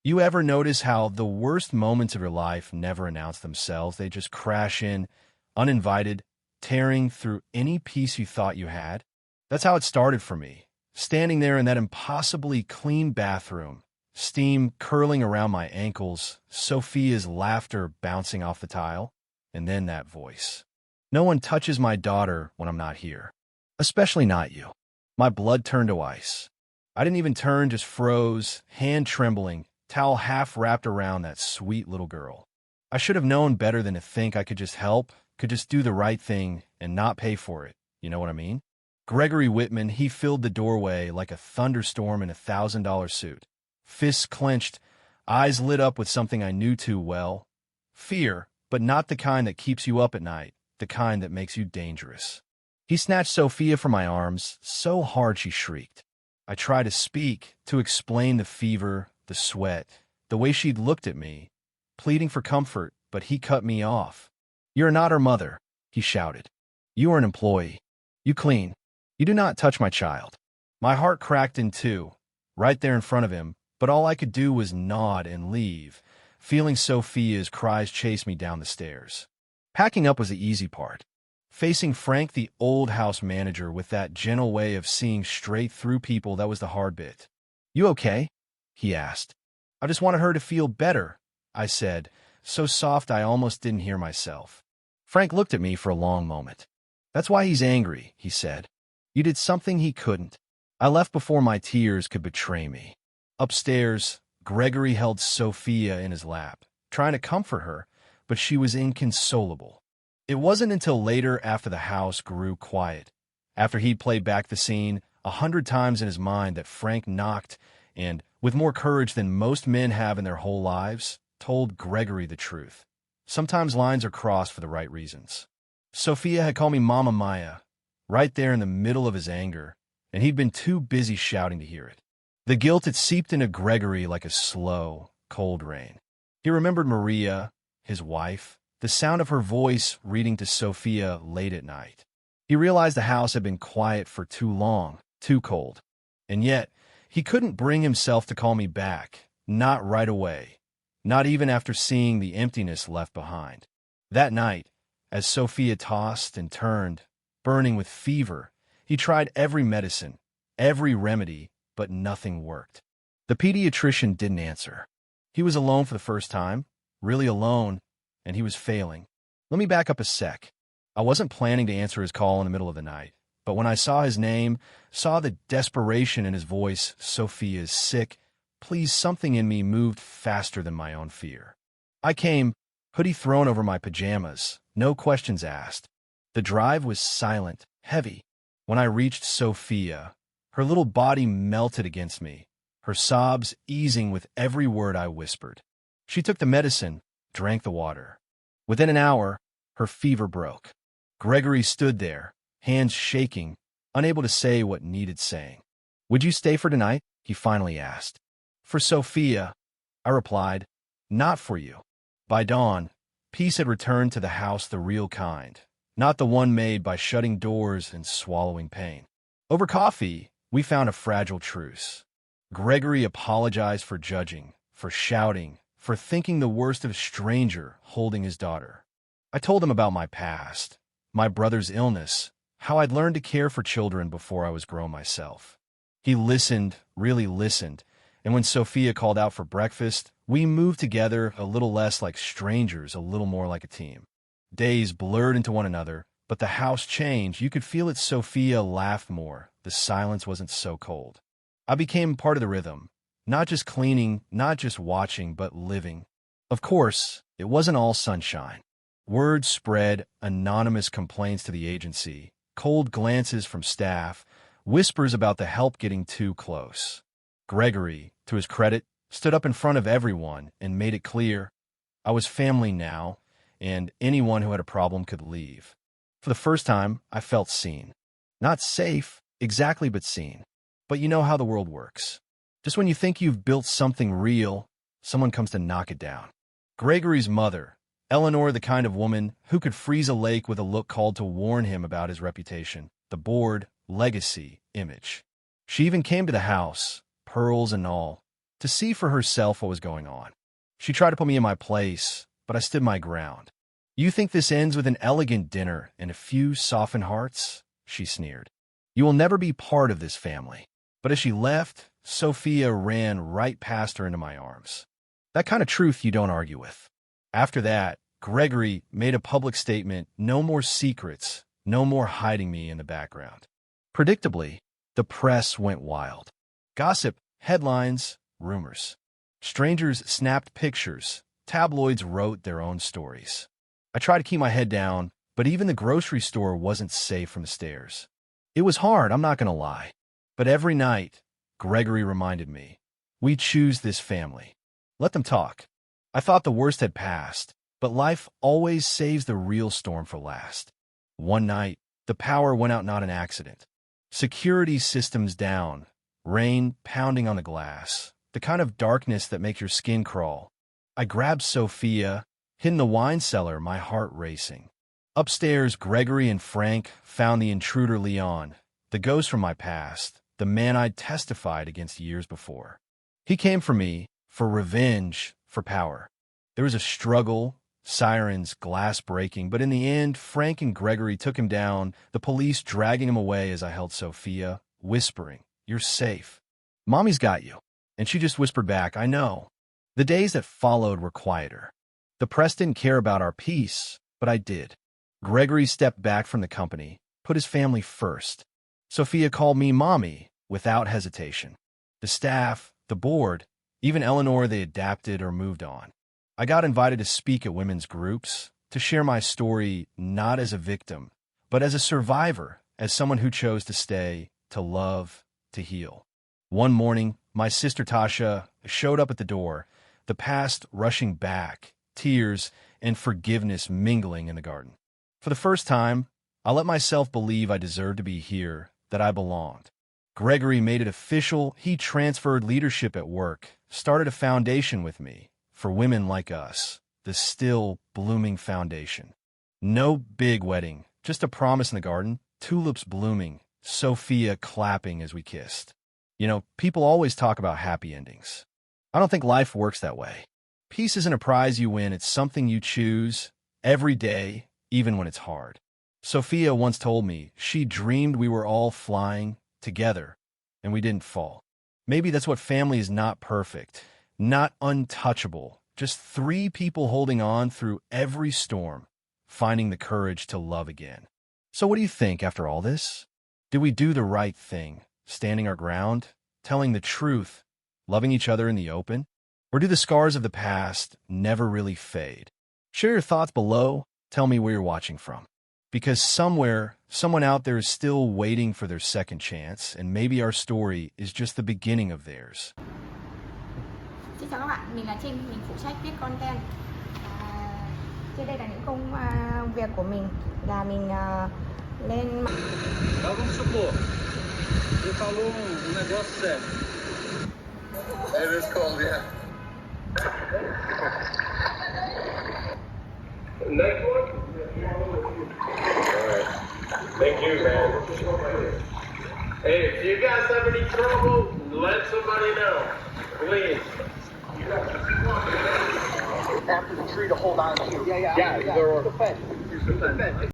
You ever notice how the worst moments of your life never announce themselves? They just crash in, uninvited, tearing through any peace you thought you had? That's how it started for me. Standing there in that impossibly clean bathroom, steam curling around my ankles, Sophia's laughter bouncing off the tile, and then that voice. No one touches my daughter when I'm not here. Especially not you. My blood turned to ice. I didn't even turn, just froze, hand trembling, towel half wrapped around that sweet little girl. I should have known better than to think I could just help, could just do the right thing and not pay for it. You know what I mean? Gregory Whitman, he filled the doorway like a thunderstorm in a $1,000 suit. Fists clenched, eyes lit up with something I knew too well. Fear, but not the kind that keeps you up at night, the kind that makes you dangerous. He snatched Sophia from my arms so hard she shrieked. I tried to speak, to explain the fever, the sweat, the way she'd looked at me, pleading for comfort, but he cut me off. "You're not her mother," he shouted. "You are an employee. You clean. You do not touch my child." My heart cracked in two, right there in front of him, but all I could do was nod and leave, feeling Sophia's cries chase me down the stairs. Packing up was the easy part. Facing Frank, the old house manager, with that gentle way of seeing straight through people, that was the hard bit. "You okay?" he asked. "I just wanted her to feel better," I said, so soft I almost didn't hear myself. Frank looked at me for a long moment. "That's why he's angry," he said. "You did something he couldn't. I left before my tears could betray me." Upstairs, Gregory held Sophia in his lap, trying to comfort her, but she was inconsolable. It wasn't until later, after the house grew quiet, after he'd played back the scene 100 times in his mind, that Frank knocked and, with more courage than most men have in their whole lives, told Gregory the truth. Sometimes lines are crossed for the right reasons. Sophia had called me Mama Maya, right there in the middle of his anger, and he'd been too busy shouting to hear it. The guilt had seeped into Gregory like a slow, cold rain. He remembered Maria, his wife, the sound of her voice reading to Sophia late at night. He realized the house had been quiet for too long, too cold. And yet, he couldn't bring himself to call me back, not right away, not even after seeing the emptiness left behind. That night, as Sophia tossed and turned, burning with fever, he tried every medicine, every remedy, but nothing worked. The pediatrician didn't answer. He was alone for the first time, really alone, and he was failing. Let me back up a sec. I wasn't planning to answer his call in the middle of the night, but when I saw his name, saw the desperation in his voice, "Sophia is sick," please, something in me moved faster than my own fear. I came, hoodie thrown over my pajamas, no questions asked. The drive was silent, heavy. When I reached Sophia, her little body melted against me, her sobs easing with every word I whispered. She took the medicine, drank the water. Within an hour, her fever broke. Gregory stood there, hands shaking, unable to say what needed saying. "Would you stay for tonight?" he finally asked. "For Sophia," I replied. "Not for you." By dawn, peace had returned to the house, the real kind, not the one made by shutting doors and swallowing pain. Over coffee, we found a fragile truce. Gregory apologized for judging, for shouting, for thinking the worst of a stranger holding his daughter. I told him about my past, my brother's illness, how I'd learned to care for children before I was grown myself. He listened, really listened, and when Sophia called out for breakfast, we moved together, a little less like strangers, a little more like a team. Days blurred into one another, but the house changed. You could feel it. Sophia laughed more. The silence wasn't so cold. I became part of the rhythm. Not just cleaning, not just watching, but living. Of course, it wasn't all sunshine. Word spread, anonymous complaints to the agency, cold glances from staff, whispers about the help getting too close. Gregory, to his credit, stood up in front of everyone and made it clear I was family now, and anyone who had a problem could leave. For the first time, I felt seen. Not safe, exactly, but seen. But you know how the world works. Just when you think you've built something real, someone comes to knock it down. Gregory's mother, Eleanor, the kind of woman who could freeze a lake with a look, called to warn him about his reputation, the board, legacy, image. She even came to the house, pearls and all, to see for herself what was going on. She tried to put me in my place, but I stood my ground. You think this ends with an elegant dinner and a few softened hearts? She sneered. You will never be part of this family. But as she left, Sophia ran right past her into my arms. That kind of truth you don't argue with. After that, Gregory made a public statement, no more secrets, no more hiding me in the background. Predictably, the press went wild. Gossip, headlines, rumors. Strangers snapped pictures. Tabloids wrote their own stories. I tried to keep my head down, but even the grocery store wasn't safe from the stares. It was hard, I'm not going to lie. But every night, Gregory reminded me, we choose this family. Let them talk. I thought the worst had passed, but life always saves the real storm for last. One night, the power went out, not an accident. Security systems down, rain pounding on the glass, the kind of darkness that makes your skin crawl. I grabbed Sophia, hid in the wine cellar, my heart racing. Upstairs, Gregory and Frank found the intruder Leon, the ghost from my past, the man I'd testified against years before. He came for me, for revenge, for power. There was a struggle, sirens, glass breaking, but in the end, Frank and Gregory took him down, the police dragging him away as I held Sophia, whispering, "You're safe. Mommy's got you." And she just whispered back, "I know." The days that followed were quieter. The press didn't care about our peace, but I did. Gregory stepped back from the company, put his family first. Sophia called me Mommy without hesitation. The staff, the board, even Eleanor, they adapted or moved on. I got invited to speak at women's groups, to share my story not as a victim, but as a survivor, as someone who chose to stay, to love, to heal. One morning, my sister Tasha showed up at the door, the past rushing back, tears and forgiveness mingling in the garden. For the first time, I let myself believe I deserved to be here, that I belonged. Gregory made it official. He transferred leadership at work, started a foundation with me, for women like us, the still blooming foundation. No big wedding, just a promise in the garden, tulips blooming, Sophia clapping as we kissed. You know, people always talk about happy endings. I don't think life works that way. Peace isn't a prize you win, it's something you choose every day, even when it's hard. Sophia once told me she dreamed we were all flying together, and we didn't fall. Maybe that's what family is: not perfect, not untouchable, just three people holding on through every storm, finding the courage to love again. So what do you think after all this? Did we do the right thing, standing our ground, telling the truth, loving each other in the open? Or do the scars of the past never really fade? Share your thoughts below. Tell me where you're watching from. Because somewhere, someone out there is still waiting for their second chance, and maybe our story is just the beginning of theirs. Xin chào các bạn, mình là Trinh, mình phụ trách viết content. Trên đây là những công việc của mình, là mình lên mạng. Vamos supor, você falou negócio sério. It is cold, yeah. Next one? Alright. Thank you, man. Hey, if you guys have any trouble, let somebody know. Please. After the tree to hold on to. Yeah, they're... Use the fence.